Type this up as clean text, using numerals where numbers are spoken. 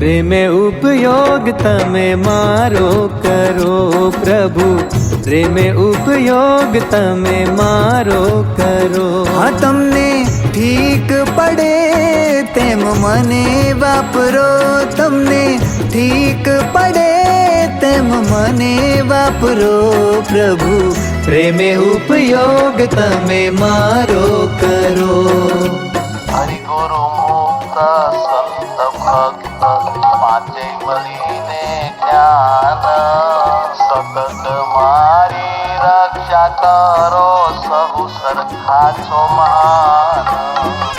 પ્રેમે ઉપયોગ તમે મારો કરો પ્રભુ, પ્રેમે ઉપયોગ તમે મારો કરો। હા તમને ઠીક પડે તેમ મને વાપરો, તમને ઠીક પડે તેમ મને વાપરો પ્રભુ, પ્રેમે ઉપયોગ તમે મારો કરો। હરિ ગુરુ મુક્ત સંત ભક્ત પાંચે મળીને જ્ઞાન, સતત મારી રક્ષા કરો સહુ સરખા છો મહાન।